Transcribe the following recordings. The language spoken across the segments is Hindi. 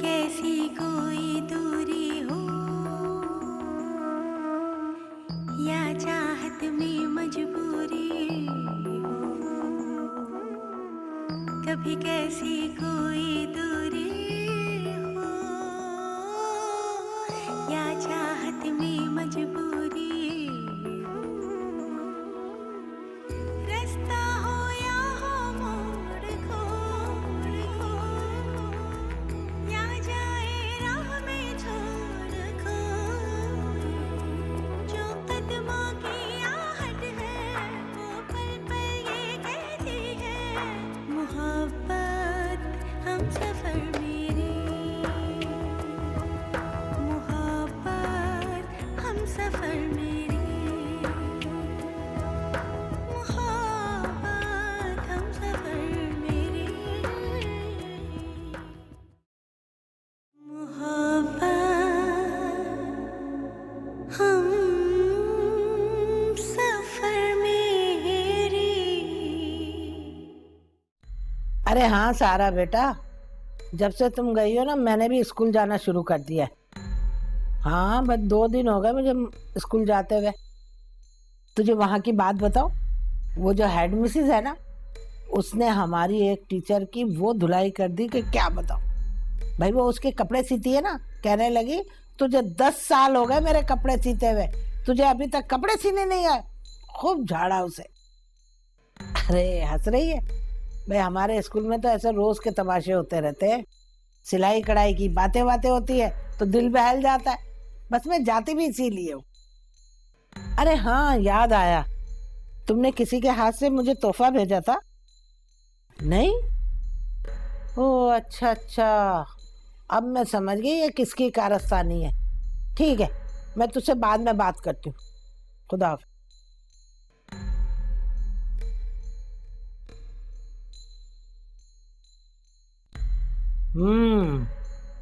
कैसी कोई दूरी हो या चाहत में मजबूरी हो, कभी कैसी कोई दूरी हो या चाहत में मजबूरी हो, रास्ता हो या हो मोड़ खोड़ हो, या जाए राह में छोड़ खोए, जो कदमों की आहट है वो पल पल ये कहती है, मोहब्बत हम सफर मेरे, मोहब्बत हम सफर मेरे, मोहब्बत हम सफर मेरे, मोहब्बत हम सफर मेरे। अरे हाँ सारा बेटा, जब से तुम गई हो ना मैंने भी स्कूल जाना शुरू कर दिया है। हाँ बस 2 दिन हो गए मुझे स्कूल जाते हुए। तुझे वहाँ की बात बताओ, वो जो हेड मिसिस है ना, उसने हमारी एक टीचर की वो धुलाई कर दी कि क्या बताओ। भाई वो उसके कपड़े सीती है ना, कहने लगी तुझे 10 साल हो गए मेरे कपड़े सीते हुए, तुझे अभी तक कपड़े सीने नहीं आए। खूब झाड़ा उसे। अरे हंस रही है। भाई हमारे स्कूल में तो ऐसे रोज के तमाशे होते रहते हैं, सिलाई कढ़ाई की बातें होती है तो दिल बहल जाता है। बस मैं जाती भी इसीलिए हूँ। अरे हाँ याद आया, तुमने किसी के हाथ से मुझे तोहफा भेजा था नहीं? ओ अच्छा अच्छा, अब मैं समझ गई ये किसकी कारस्तानी है। ठीक है, मैं तुझसे बाद में बात करती हूँ। खुदा हाफिज।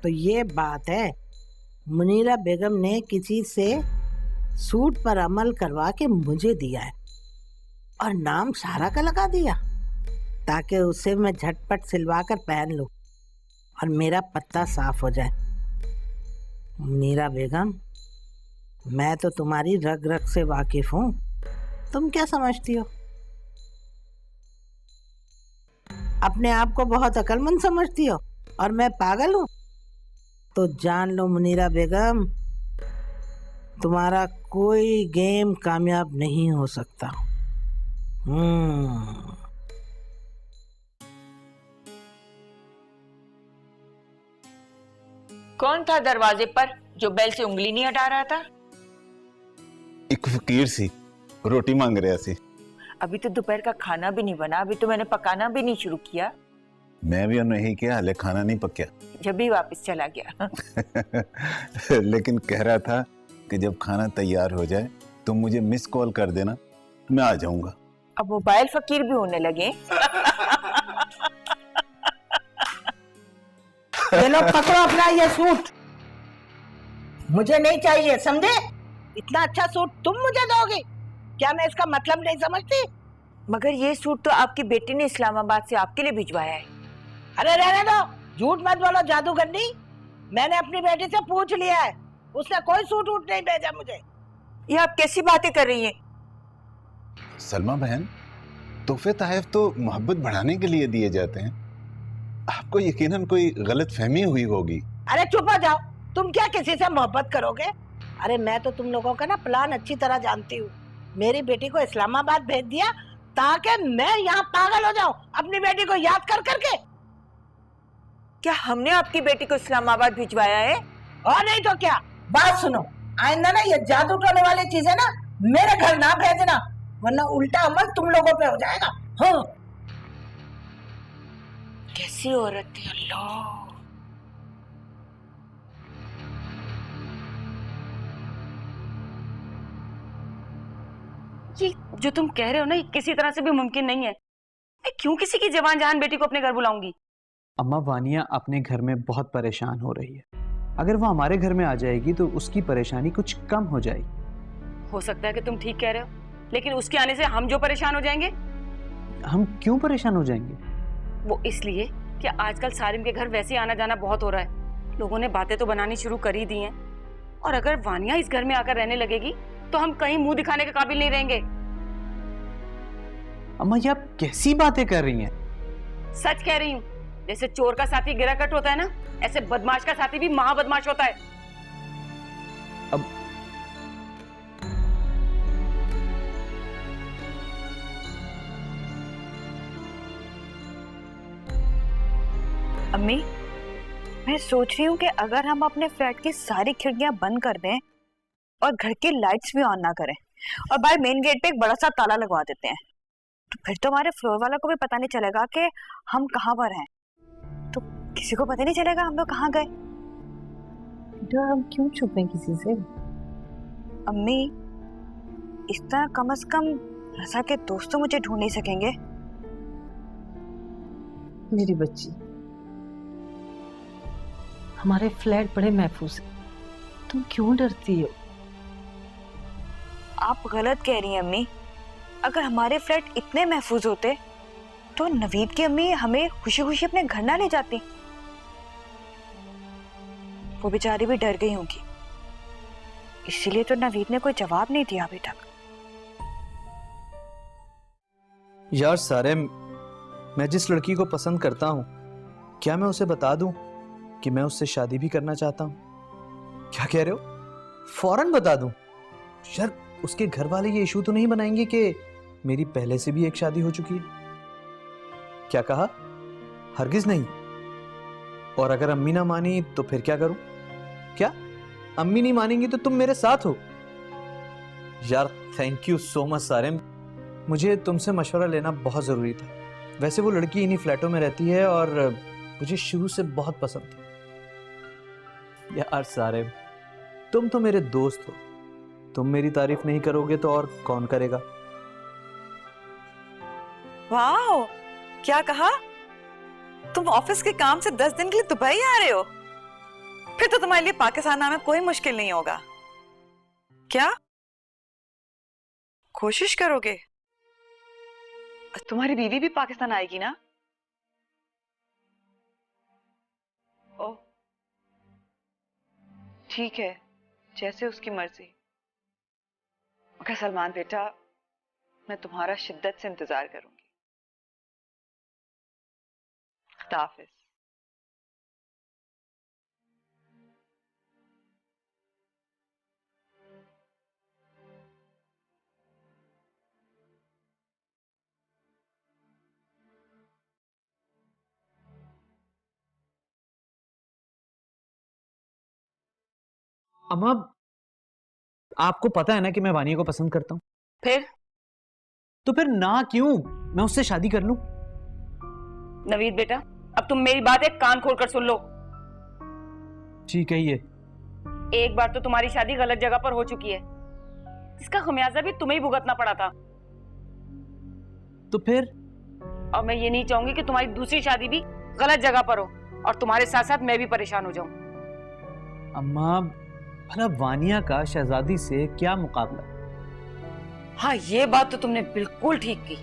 तो ये बात है, मुनीरा बेगम ने किसी से सूट पर अमल करवा के मुझे दिया है और नाम सारा का लगा दिया, ताकि उसे मैं झटपट सिलवा कर पहन लूं और मेरा पत्ता साफ हो जाए। मुनीरा बेगम, मैं तो तुम्हारी रग रग से वाकिफ हूँ, तुम क्या समझती हो? अपने आप को बहुत अक्लमंद समझती हो और मैं पागल हूँ? तो जान लो मुनीरा बेगम, तुम्हारा कोई गेम कामयाब नहीं हो सकता। कौन था दरवाजे पर जो बेल से उंगली नहीं हटा रहा था? एक फकीर सी रोटी मांग रहा सी। अभी तो दोपहर का खाना भी नहीं बना, अभी तो मैंने पकाना भी नहीं शुरू किया। मैं भी उन्हें ही किया, हाले खाना नहीं पक्या। जब भी वापस चला गया। लेकिन कह रहा था कि जब खाना तैयार हो जाए तो मुझे मिस कॉल कर देना, मैं आ जाऊंगा। अब मोबाइल फकीर भी होने लगे। ये लो पकड़ो अपना ये सूट, मुझे नहीं चाहिए, समझे? इतना अच्छा सूट तुम मुझे दोगे? क्या मैं इसका मतलब नहीं समझती? मगर ये सूट तो आपकी बेटी ने इस्लामाबाद से आपके लिए भिजवाया है। अरे रहने दो, झूठ मत बोलो जादूगरनी। मैंने अपनी बेटी से पूछ लिया है, उसने कोई सूट वूट नहीं भेजा मुझे। ये आप कैसी बातें कर रही हैं? सलमा बहन, तोहफे तहफ तो मोहब्बत बढ़ाने के लिए दिए जाते हैं, आपको यकीनन कोई गलत फहमी हुई होगी। अरे चुप हो जाओ, तुम क्या किसी से मोहब्बत करोगे? अरे मैं तो तुम लोगों का ना प्लान अच्छी तरह जानती हूँ। मेरी बेटी को इस्लामाबाद भेज दिया ताकि मैं यहाँ पागल हो जाऊं अपनी बेटी को याद कर करके। क्या हमने आपकी बेटी को इस्लामाबाद भिजवाया है? और नहीं तो क्या। बात सुनो, आइंदा ना ये जादू टोने वाली चीजें ना मेरे घर ना भेजना, वरना उल्टा अमल तुम लोगों पे हो जाएगा। हाँ। कैसी औरत है अल्लाह। ये जो तुम कह रहे हो ना, ये किसी तरह से भी मुमकिन नहीं है। मैं क्यों किसी की जवान जहान बेटी को अपने घर बुलाऊंगी? अम्मा, वानिया अपने घर में बहुत परेशान हो रही है। अगर वो हमारे घर में आ जाएगी तो उसकी परेशानी कुछ कम हो जाएगी। हो सकता है कि तुम ठीक कह रहे हो, लेकिन उसके आने से हम जो परेशान हो जाएंगे। हम क्यों परेशान हो जाएंगे? वो इसलिए कि आजकल सारिम के घर वैसे आना जाना बहुत हो रहा है, लोगों ने बातें तो बनानी शुरू कर ही दी हैं, और अगर वानिया इस घर में आकर रहने लगेगी तो हम कहीं मुंह दिखाने के काबिल नहीं रहेंगे। अम्मा ये आप कैसी बातें कर रही हैं? सच कह रही हूँ। जैसे चोर का साथी गिराकट होता है ना, ऐसे बदमाश का साथी भी महाबदमाश होता है। अब अम्मी, मैं सोच रही हूँ कि अगर हम अपने फ्लैट की सारी खिड़कियां बंद कर दें और घर की लाइट्स भी ऑन ना करें और बाहर मेन गेट पे एक बड़ा सा ताला लगवा देते हैं, तो फिर तो हमारे फ्लोर वाला को भी पता नहीं चलेगा कि हम कहाँ पर हैं। तो किसी को पता नहीं चलेगा हम लोग कहाँ गए। बेटा हम क्यों छुपें किसी से? अम्मी, इस तरह कम से कम रसा के दोस्त तो मुझे ढूंढ नहीं सकेंगे। मेरी बच्ची, हमारे फ्लैट बड़े महफूज हैं, तुम क्यों डरती हो? आप गलत कह रही हैं अम्मी। अगर हमारे फ्लैट इतने महफूज होते तो नवीद की अम्मी हमें खुशी खुशी अपने घर ना ले जाती। वो बेचारी भी डर गई होंगी, इसीलिए तो नवीद ने कोई जवाब नहीं दिया अभी तक। यार सारे, मैं जिस लड़की को पसंद करता हूँ, क्या मैं उसे बता दूं कि मैं उससे शादी भी करना चाहता हूँ? क्या कह रहे हो? फौरन बता दूं? यार उसके घर वाले ये इशू तो नहीं बनाएंगे कि मेरी पहले से भी एक शादी हो चुकी है? क्या कहा? हरगिज नहीं। और अगर अम्मी ना मानी तो फिर क्या करूं? क्या अम्मी नहीं मानेंगी तो तुम मेरे साथ हो? यार थैंक यू सो मच सारे, मुझे तुमसे मशवरा लेना बहुत जरूरी था। वैसे वो लड़की इन्हीं फ्लैटों में रहती है और मुझे शुरू से बहुत पसंद थी। यार सारे, तुम तो मेरे दोस्त हो, तुम मेरी तारीफ नहीं करोगे तो और कौन करेगा? वाह, क्या कहा? तुम ऑफिस के काम से 10 दिन के लिए दुबई आ रहे हो? फिर तो तुम्हारे लिए पाकिस्तान आना कोई मुश्किल नहीं होगा। क्या कोशिश करोगे? तुम्हारी बीवी भी पाकिस्तान आएगी ना? ओह ठीक है, जैसे उसकी मर्जी। मगर सलमान बेटा, मैं तुम्हारा शिद्दत से इंतजार करूंगी। खुदा हाफिज। अम्मा, आपको पता है ना कि मैं वानिया को पसंद करता हूँ। फिर तो फिर ना क्यों मैं उससे शादी कर लूं? नवीद बेटा, अब तुम मेरी बात एक कान खोलकर सुन लो। ठीक है, ये एक बार तो तुम्हारी शादी गलत जगह पर हो चुकी है, इसका खमियाजा भी तुम्हें ही भुगतना पड़ा था। तो फिर? और मैं ये नहीं चाहूंगी कि तुम्हारी दूसरी शादी भी गलत जगह पर हो और तुम्हारे साथ साथ मैं भी परेशान हो जाऊं। अम्मा, भला वानिया का शहजादी से क्या मुकाबला? हाँ, ये बात तो तुमने बिल्कुल ठीक की।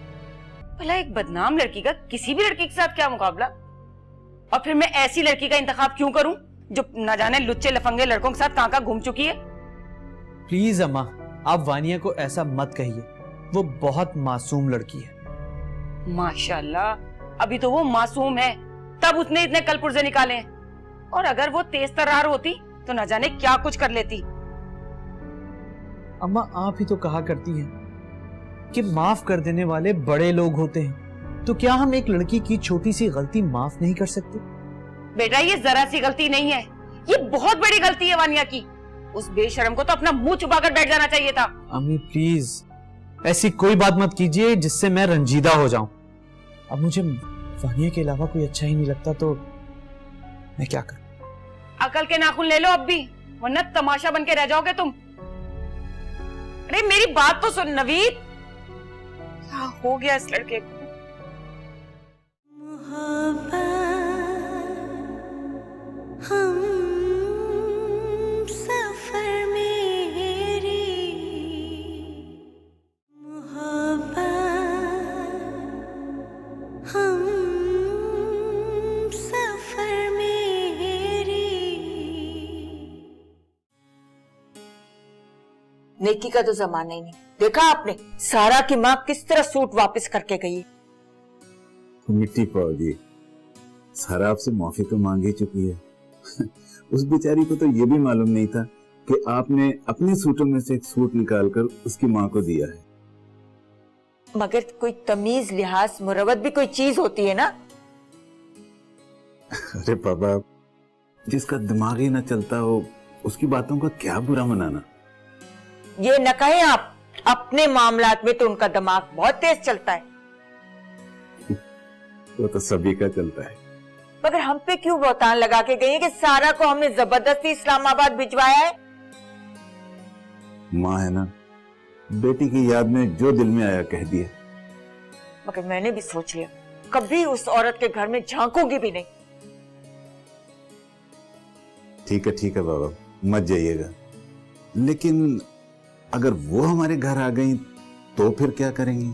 भला एक बदनाम लड़की का किसी भी लड़की के साथ क्या मुकाबला? और फिर मैं ऐसी लड़की का इंतखाब क्यों करूं जो न जाने लुच्चे लफंगे लड़कों के साथ कहां घूम चुकी है। प्लीज अम्मा, आप वानिया को ऐसा मत कहिए, वो बहुत मासूम लड़की है। माशाल्लाह, अभी तो वो मासूम है, तब उसने इतने कलपुर्जे निकाले हैं। और अगर वो तेज तर्रार होती तो न जाने क्या कुछ कर लेती। अम्मा आप ही तो कहा करती हैं कि माफ कर देने वाले बड़े लोग होते हैं, तो क्या हम एक लड़की की छोटी सी गलती माफ नहीं कर सकते? बेटा, ये जरा सी गलती नहीं है, ये बहुत बड़ी गलती है वानिया की। उस बेशरम को तो अपना मुंह छुपाकर बैठ जाना चाहिए था। अम्मी प्लीज ऐसी कोई बात मत कीजिए जिससे मैं रंजीदा हो जाऊं। अब मुझे वानिया के अलावा कोई अच्छा ही नहीं लगता, तो मैं क्या करूं? अकल के नाखून ले लो अब भी, वरना तमाशा बन के रह जाओगे तुम। अरे मेरी बात तो सुन नवीद, क्या हो गया इस लड़के को? मोहब्बत हम सफर मेरी, मोहब्बत हम सफर मेरी, नेकी का तो जमाना ही नहीं। देखा आपने सारा की माँ किस तरह सूट वापस करके गई। मिट्टी पाव जी, सारा आपसे माफी तो मांग ही चुकी है। उस बेचारी को तो ये भी मालूम नहीं था कि आपने अपने सूटों में से एक सूट निकालकर उसकी माँ को दिया है। मगर कोई तमीज लिहाज मुरवत भी कोई चीज होती है ना। अरे बाबा, जिसका दिमाग ही ना चलता हो उसकी बातों का क्या बुरा मनाना। ये न कहें आप, अपने मामलात में तो उनका दिमाग बहुत तेज चलता है। वो तो सभी का चलता है। मगर हम पे क्यों बहतान लगा के गई है कि सारा को हमने जबरदस्ती इस्लामाबाद भिजवाया है। माँ है ना, बेटी की याद में जो दिल में आया कह दिया। मगर मैंने भी सोच लिया कभी उस औरत के घर में झांकूंगी भी नहीं। ठीक है बाबा, मत जाइएगा। लेकिन अगर वो हमारे घर आ गई तो फिर क्या करेंगी?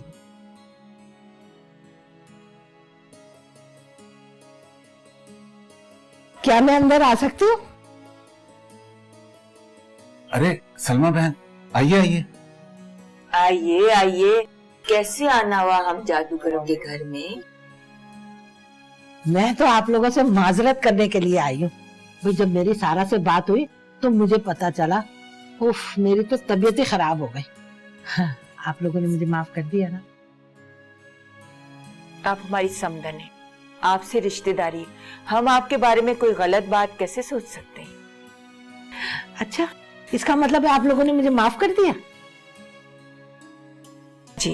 क्या मैं अंदर आ सकती हूँ? अरे सलमा बहन, आइए आइए। आइए आइए, कैसे आना हुआ हम जादूगरों के घर में। मैं तो आप लोगों से माजरत करने के लिए आई हूँ। भाई जब मेरी सारा से बात हुई तो मुझे पता चला, उफ, मेरी तो तबीयत ही खराब हो गई। हाँ, आप लोगों ने मुझे माफ कर दिया ना। आप हमारी समधन है, आपसे रिश्तेदारी, हम आपके बारे में कोई गलत बात कैसे सोच सकते हैं। अच्छा, इसका मतलब है आप लोगों ने मुझे माफ कर दिया? जी।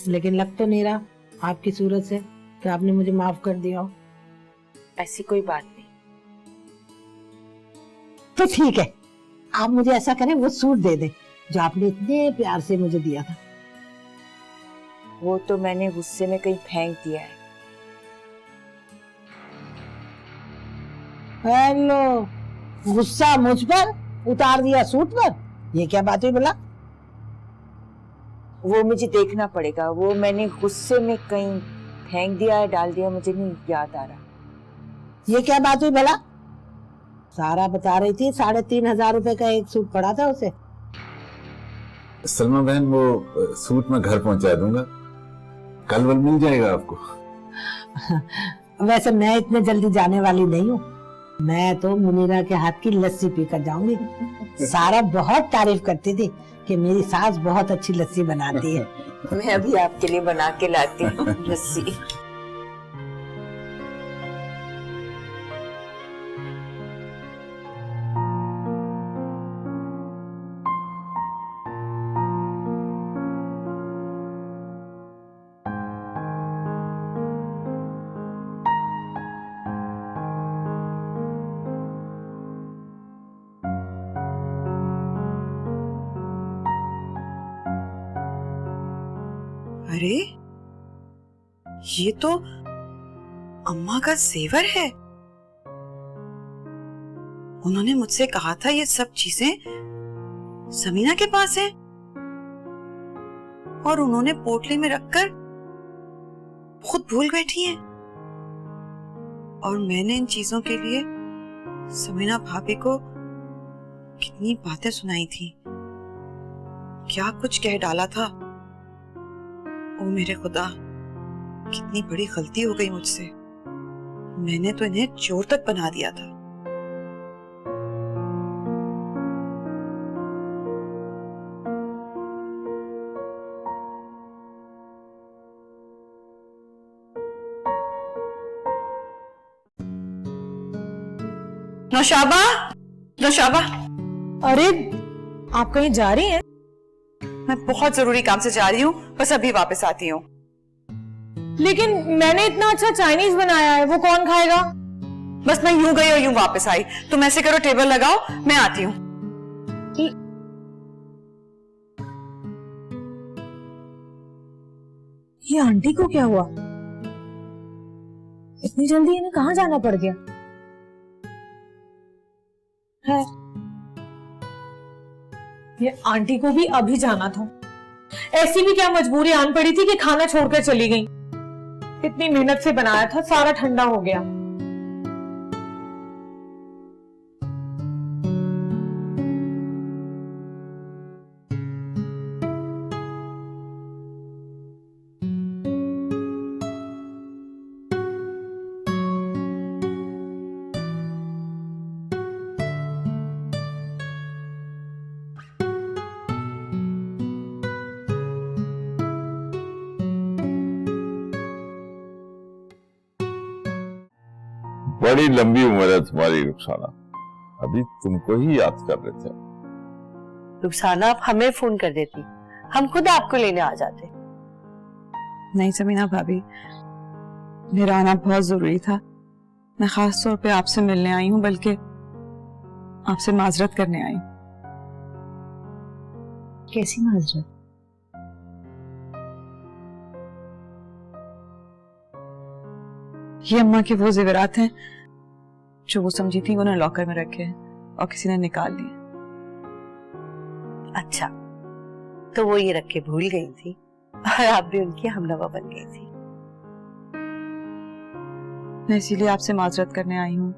लेकिन लग तो नहीं रहा आपकी सूरत से कि आपने मुझे माफ कर दिया हो। ऐसी कोई बात नहीं। तो ठीक है, आप मुझे ऐसा करें, वो सूट दे दे जो आपने इतने प्यार से मुझे दिया था। वो तो मैंने गुस्से में कहीं फेंक दिया है। हेलो, गुस्सा मुझ पर उतार दिया सूट पर? ये क्या बात हुई भला? वो मुझे देखना पड़ेगा, वो मैंने गुस्से में कहीं फेंक दिया है, डाल दिया, मुझे नहीं याद आ रहा। ये क्या बात हुई भला? सारा बता रही थी 3,500 रुपए का एक सूट पड़ा था उसे। सलमा बहन, वो सूट मैं घर पहुंचा दूंगा, कल वल मिल जाएगा आपको। वैसे मैं इतने जल्दी जाने वाली नहीं हूँ। मैं तो मुनीरा के हाथ की लस्सी पीकर जाऊंगी। सारा बहुत तारीफ करती थी कि मेरी सास बहुत अच्छी लस्सी बनाती है। मैं अभी आपके लिए बना के लाती हूँ लस्सी। अरे ये तो अम्मा का जेवर है। उन्होंने मुझसे कहा था ये सब चीजें समीना के पास है, और उन्होंने पोटली में रखकर खुद भूल बैठी हैं। और मैंने इन चीजों के लिए समीना भाभी को कितनी बातें सुनाई थी, क्या कुछ कह डाला था। ओ मेरे खुदा, कितनी बड़ी गलती हो गई मुझसे। मैंने तो इन्हें चोर तक बना दिया था। नौशाबा, नौशाबा। अरे आप कहीं जा रही हैं? मैं बहुत जरूरी काम से जा रही हूँ, बस अभी वापस आती हूँ। लेकिन मैंने इतना अच्छा चाइनीज बनाया है, वो कौन खाएगा? बस मैं यूं गई और यूं वापस आई। तुम ऐसे करो, टेबल लगाओ, मैं आती हूँ। ये आंटी को क्या हुआ? इतनी जल्दी इन्हें कहाँ जाना पड़ गया है? ये आंटी को भी अभी जाना था। ऐसी भी क्या मजबूरी आन पड़ी थी कि खाना छोड़कर चली गई? इतनी मेहनत से बनाया था, सारा ठंडा हो गया। बड़ी लंबी उम्र है तुम्हारी रुखसाना, अभी तुमको ही याद कर रहे थे। रुखसाना आप हमें फोन कर देती, हम खुद आपको लेने आ जाते। नहीं समीना भाभी, मेरा आना बहुत जरूरी था। मैं खास तौर पे आपसे मिलने आई हूँ, बल्कि आपसे माजरत करने आई हूँ। कैसी माजरत? ये अम्मा के वो जेवरात हैं जो वो समझी थी उन्हें लॉकर में रखे हैं और किसी ने निकाल लिए। अच्छा, तो वो ये रख के भूल गई थी और आप भी उनकी हमनवा बन गई थी। मैं इसीलिए आपसे माजरत करने आई हूँ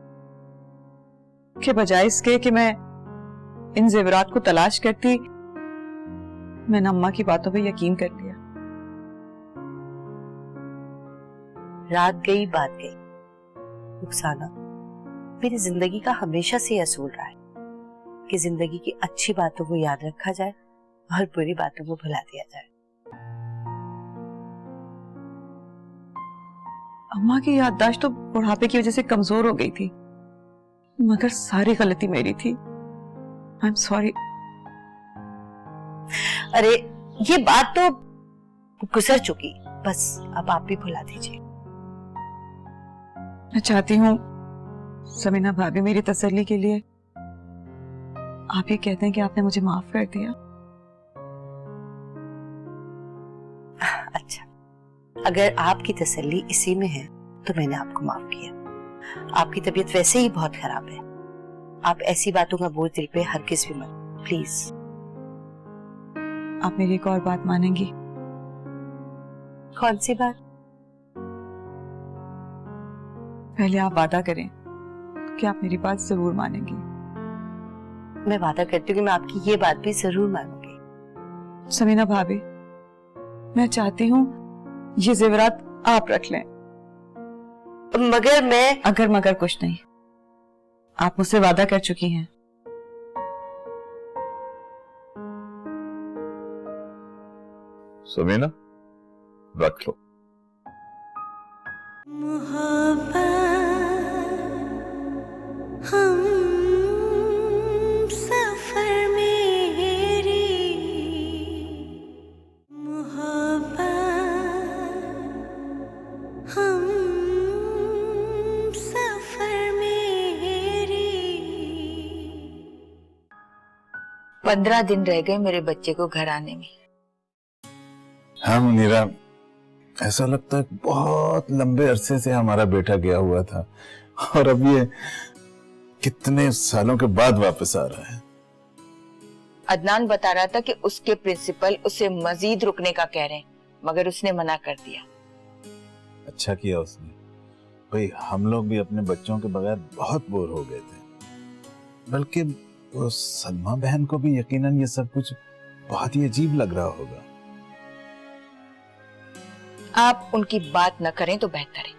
कि बजाय इसके कि मैं इन जेवरात को तलाश करती, मैंने अम्मा की बातों पे यकीन कर लिया। रात गई बात गई। रुखसाना, मेरी जिंदगी का हमेशा से असूल रहा है कि जिंदगी की अच्छी बातों को याद रखा जाए और बुरी बातों को भुला दिया जाए। अम्मा की याददाश्त तो बुढ़ापे की वजह से कमजोर हो गई थी, मगर सारी गलती मेरी थी। I am sorry. अरे ये बात तो गुजर चुकी, बस अब आप भी भुला दीजिए। मैं चाहती हूँ समीना भाभी, मेरी तसल्ली के लिए आप ये कहते हैं कि आपने मुझे माफ कर दिया। अच्छा, अगर आपकी तसल्ली इसी में है तो मैंने आपको माफ किया। आपकी तबीयत वैसे ही बहुत खराब है, आप ऐसी बातों का बोझ दिल पे हरगिज़ भी मत, प्लीज। आप मेरी एक और बात मानेंगी? कौन सी बात? पहले आप वादा करें कि आप मेरी बात जरूर मानेंगी। मैं वादा करती हूँ कि मैं आपकी ये बात भी जरूर मानूंगी। समीना भाभी, मैं चाहती हूँ ये जेवरात आप रख लें। मगर मैं... अगर मगर कुछ नहीं, आप मुझसे वादा कर चुकी हैं। समीना, रख लो। हम सफर मेरी मोहब्बत, हम सफर मेरी। 15 दिन रह गए मेरे बच्चे को घर आने में। हाँ मुनीरा, ऐसा लगता है बहुत लंबे अरसे से हमारा बेटा गया हुआ था और अब ये कितने सालों के बाद वापस आ रहा है। अदनान बता रहा था कि उसके प्रिंसिपल उसे मजीद रुकने का कह रहे हैं, मगर उसने मना कर दिया। अच्छा किया उसने, भाई हम लोग भी अपने बच्चों के बगैर बहुत बोर हो गए थे। बल्कि वो सलमा बहन को भी यकीनन ये सब कुछ बहुत ही अजीब लग रहा होगा। आप उनकी बात न करें तो बेहतर है।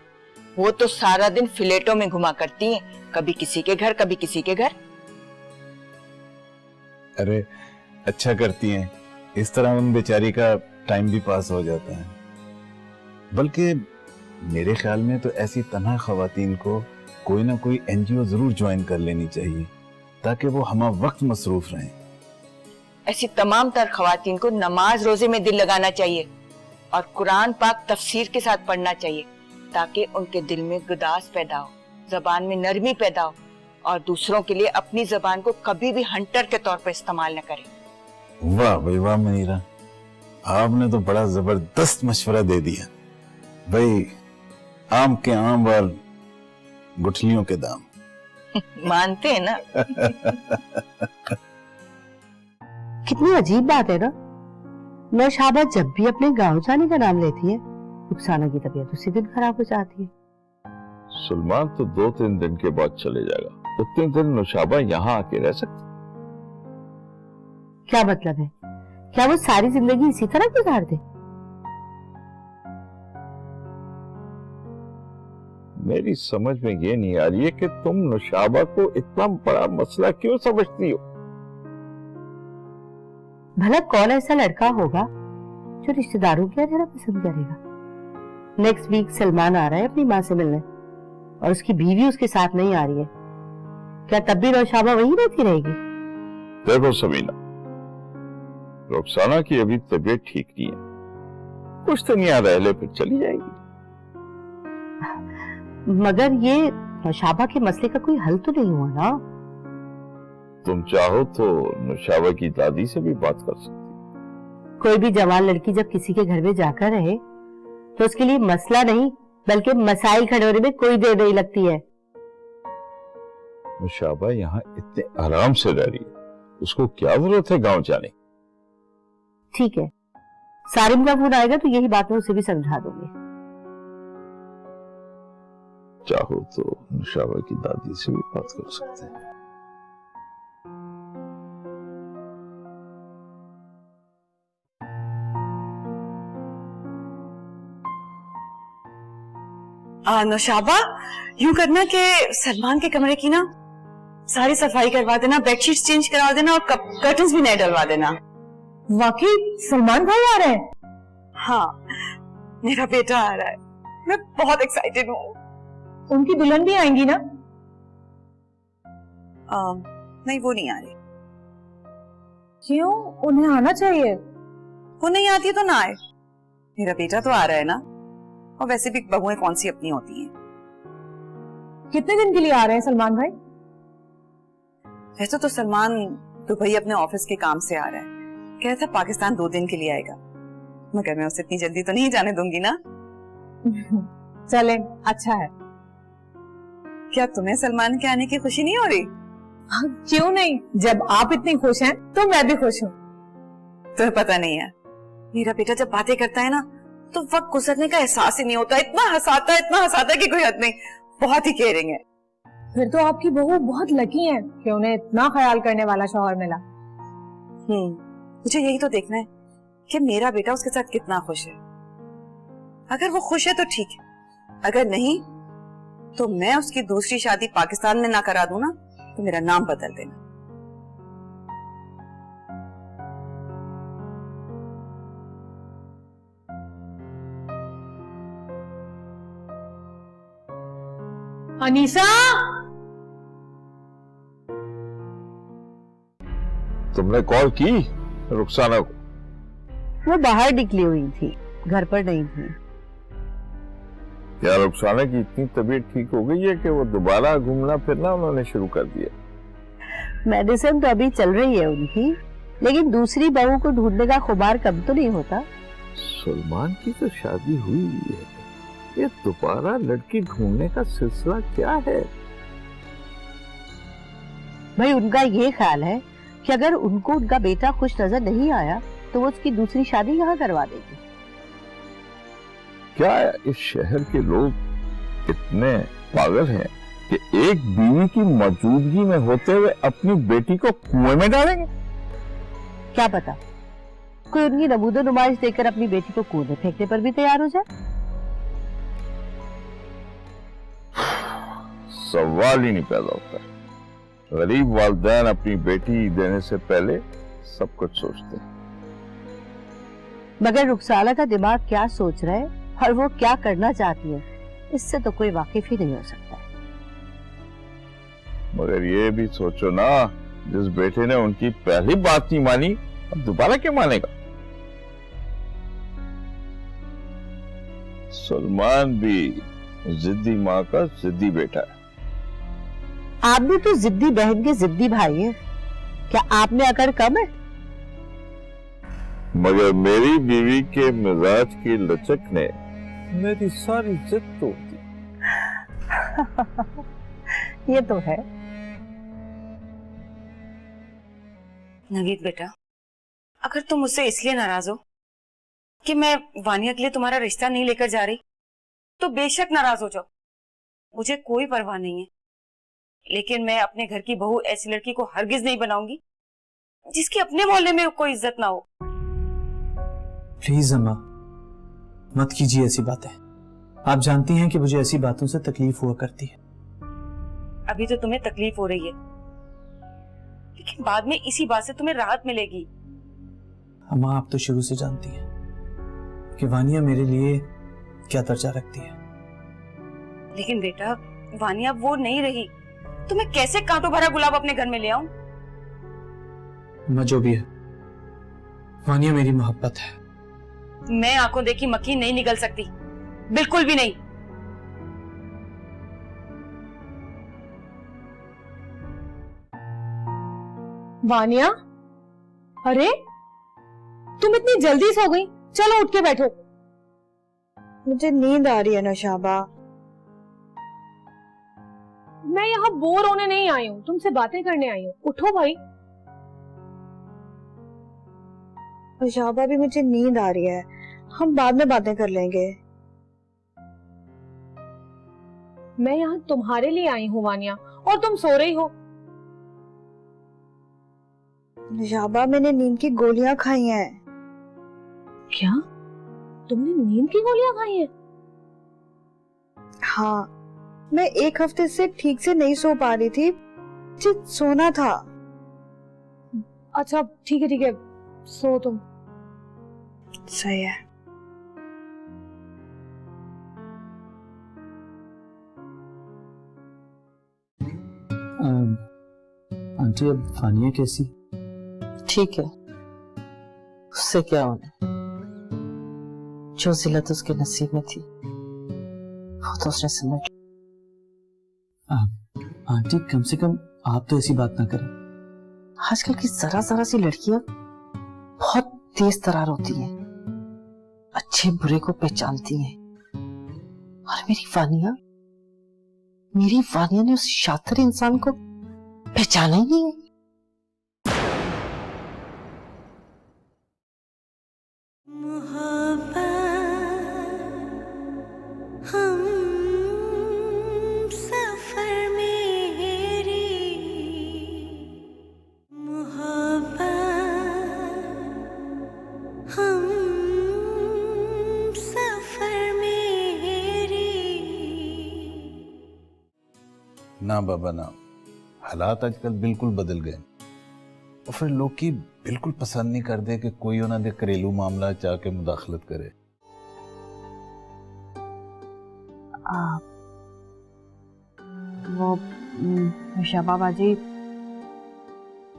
वो तो सारा दिन फ्लैटों में घुमा करती हैं, कभी किसी के घर कभी किसी के घर। अरे अच्छा करती हैं, इस तरह उन बेचारी का टाइम भी पास हो जाता है। बल्कि मेरे ख्याल में तो ऐसी तन्हा खवातीन को कोई ना कोई एनजीओ जरूर ज्वाइन कर लेनी चाहिए ताकि वो हम वक्त मसरूफ रहें। ऐसी तमाम तर खवातीन को नमाज रोजे में दिल लगाना चाहिए और कुरान पाक तफसीर के साथ पढ़ना चाहिए ताकि उनके दिल में गुदास पैदा हो, जबान में नरमी पैदा हो और दूसरों के लिए अपनी जबान को कभी भी हंटर के तौर पर इस्तेमाल न करें। वाह भाई वाह मुनीरा, आपने तो बड़ा जबरदस्त मशवरा दे दिया। भाई आम के आम और गुठलियों के दाम। मानते हैं ना। कितनी अजीब बात है ना, नौशाबा जब भी अपने गांव जाने का नाम लेती है, रुखसाना की तबीयत उसी दिन खराब हो जाती है। सलमान तो 2-3 दिन के बाद चले जाएगा, उतने दिन नौशाबा यहाँ आके रह सकती। क्या मतलब है? क्या वो सारी जिंदगी इसी तरह गुजार दे? मेरी समझ में ये नहीं आ रही है कि तुम नौशाबा को इतना बड़ा मसला क्यों समझती हो। भला कौन ऐसा लड़का होगा जो रिश्तेदारों के यहाँ रहना पसंद करेगा? नेक्स्ट वीक सलमान आ रहा है अपनी माँ से मिलने और उसकी बीवी उसके साथ नहीं आ रही है, क्या तब भी नौशाबा वहीं रहती रहेगी? देखो समीना, रुखसाना की अभी तबीयत ठीक नहीं है, कुछ तो नहीं आ रहा है, फिर चली जाएगी। मगर ये नौशाबा के मसले का कोई हल तो नहीं हुआ ना? तुम चाहो तो नौशाबा की दादी से भी बात कर सकती। कोई भी जवान लड़की जब किसी के घर में जाकर रहे तो उसके लिए मसला नहीं बल्कि मसाइल खड़े होने में कोई देर नहीं लगती है। नौशाबा यहाँ इतने आराम से रह रही है, उसको क्या जरूरत है गांव जाने? ठीक है, सारिम का फोन आएगा तो यही बात मैं उसे भी समझा दूंगी। चाहो तो नौशाबा की दादी से भी बात कर सकते हैं। नौशाबा, यूं करना कि सलमान के कमरे की ना सारी सफाई करवा देना, बेडशीट्स चेंज करवा देना और कर्टन्स भी नए डलवा देना। वाकई सलमान भाई आ रहे हैं? हाँ, मेरा बेटा आ रहा है, मैं बहुत एक्साइटेड हूँ। उनकी दुल्हन भी आएंगी ना? नहीं, वो नहीं आ रही। क्यों? उन्हें आना चाहिए। वो नहीं आती है तो ना आए, मेरा बेटा तो आ रहा है ना। और वैसे भी बहुएं कौन सी अपनी होती हैं। कितने दिन के लिए आ रहे हैं सलमान भाई? वैसे तो सलमान दुबई अपने ऑफिस के काम से आ रहा है, कह रहा था पाकिस्तान 2 दिन के लिए आएगा, मगर मैं उसे इतनी जल्दी तो नहीं जाने दूंगी ना। चले, अच्छा है। क्या तुम्हें सलमान के आने की खुशी नहीं हो रही? क्यों नहीं, जब आप इतनी खुश हैं तो मैं भी खुश हूँ। तुम्हें पता नहीं है, मेरा बेटा जब बातें करता है ना तो वक्त गुजरने का एहसास ही नहीं होता। इतना हंसाता है कि कोई हद नहीं। बहुत ही केयरिंग है। फिर तो आपकी बहू बहुत लकी है कि उन्हें इतना ख्याल करने वाला शौहर मिला। मुझे यही तो देखना है कि मेरा बेटा उसके साथ कितना खुश है। अगर वो खुश है तो ठीक है, अगर नहीं तो मैं उसकी दूसरी शादी पाकिस्तान में ना करा दूं ना तो मेरा नाम बदल देना। अनीसा, तुमने कॉल की रुखसाना को? वो बाहर निकली हुई थी, घर पर नहीं थी। क्या रुखसाना की इतनी तबीयत ठीक हो गई है कि वो दोबारा घूमना फिरना उन्होंने शुरू कर दिया? मेडिसिन तो अभी चल रही है उनकी, लेकिन दूसरी बहू को ढूंढने का खुमार कम तो नहीं होता। सलमान की तो शादी हुई है, ये दोबारा लड़की ढूंढने का सिलसिला क्या है? भाई उनका ये ख्याल है कि अगर उनको उनका बेटा खुश नजर नहीं आया तो वो उसकी दूसरी शादी यहाँ करवा देगी। क्या इस शहर के लोग इतने पागल हैं कि एक बीवी की मौजूदगी में होते हुए अपनी बेटी को कुएं में डालेंगे? क्या पता कोई उनकी नमूदो नुमाइश देकर अपनी बेटी को कुएं में फेंकने पर भी तैयार हो जाए। सवाल ही नहीं पैदा होता। गरीब वालिदैन अपनी बेटी देने से पहले सब कुछ सोचते हैं। मगर रुखसाना का दिमाग क्या सोच रहा है और वो क्या करना चाहती है, इससे तो कोई वाकिफ ही नहीं हो सकता। मगर ये भी सोचो ना, जिस बेटे ने उनकी पहली बात नहीं मानी अब दोबारा क्या मानेगा? सलमान भी जिद्दी माँ का जिद्दी बेटा है। आप भी तो जिद्दी बहन के जिद्दी भाई हैं, क्या आप में अकड़ कम है? मगर मेरी बीवी के मिजाज की लचक ने मेरी सारी जिद तोड़ दी। ये तो है। नवीद बेटा, अगर तुम मुझसे इसलिए नाराज हो कि मैं वानिया के लिए तुम्हारा रिश्ता नहीं लेकर जा रही तो बेशक नाराज हो जाओ, मुझे कोई परवाह नहीं है। लेकिन मैं अपने घर की बहू ऐसी लड़की को हरगिज नहीं बनाऊंगी जिसकी अपने मोहल्ले में कोई इज्जत ना हो। प्लीज अम्मा, मत कीजिए ऐसी बातें। आप जानती हैं कि मुझे ऐसी बातों से तकलीफ हुआ करती है। अभी तो तुम्हें तकलीफ हो रही है, लेकिन बाद में इसी बात से तुम्हें राहत मिलेगी। अम्मा, आप तो शुरू से जानती हैं कि वानिया मेरे लिए क्या दर्जा रखती है। लेकिन बेटा, वानिया वो नहीं रही तो मैं कैसे कांटों भरा गुलाब अपने घर में ले आऊं? मैं जो भी है, वानिया मेरी मोहब्बत है। मैं आंखों देखी मक्खी नहीं निकल सकती, बिल्कुल भी नहीं। वानिया, अरे तुम इतनी जल्दी सो गई? चलो उठ के बैठो। मुझे नींद आ रही है नौशाबा। मैं यहाँ बोर होने नहीं आई हूँ, तुमसे बातें करने आई हूँ। उठो भाई। नौशाबा भी मुझे नींद आ रही है, हम बाद में बातें कर लेंगे। मैं यहाँ तुम्हारे लिए आई हूँ वानिया, और तुम सो रही हो। नौशाबा मैंने नींद की गोलियां खाई हैं। क्या तुमने नींद की गोलियां खाई हैं? हाँ, मैं 1 हफ्ते से ठीक से नहीं सो पा रही थी, मुझे सोना था। अच्छा ठीक है, सो तुम। सही है। आंटी, अब वानिया कैसी? ठीक है, उससे क्या होना, जो जिल्लत उसके नसीब में थी वो तो उसने समेट। आंटी, कम से कम आप तो ऐसी बात ना करें। आजकल की जरा जरा सी लड़कियां बहुत तेज तरार होती हैं, अच्छे बुरे को पहचानती हैं, और मेरी वानिया ने उस शातिर इंसान को पहचाना ही नहीं है। हम सफर मेरी मोहब्बत, हम सफर मेरी। ना बाबा ना, हालात आजकल बिल्कुल बदल गए, और फिर लोग की बिल्कुल पसंद नहीं करते कि कोई उन्होंने घरेलू मामला चाह के मुदाखलत करे। वो नौशाबा बाजी,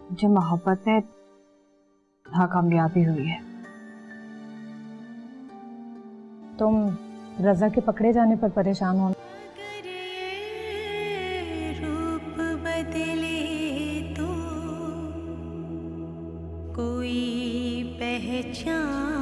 मुझे मोहब्बत में नाकामयाबी हुई है। तुम रजा के पकड़े जाने पर परेशान हो? रूप बदले तो कोई पहचान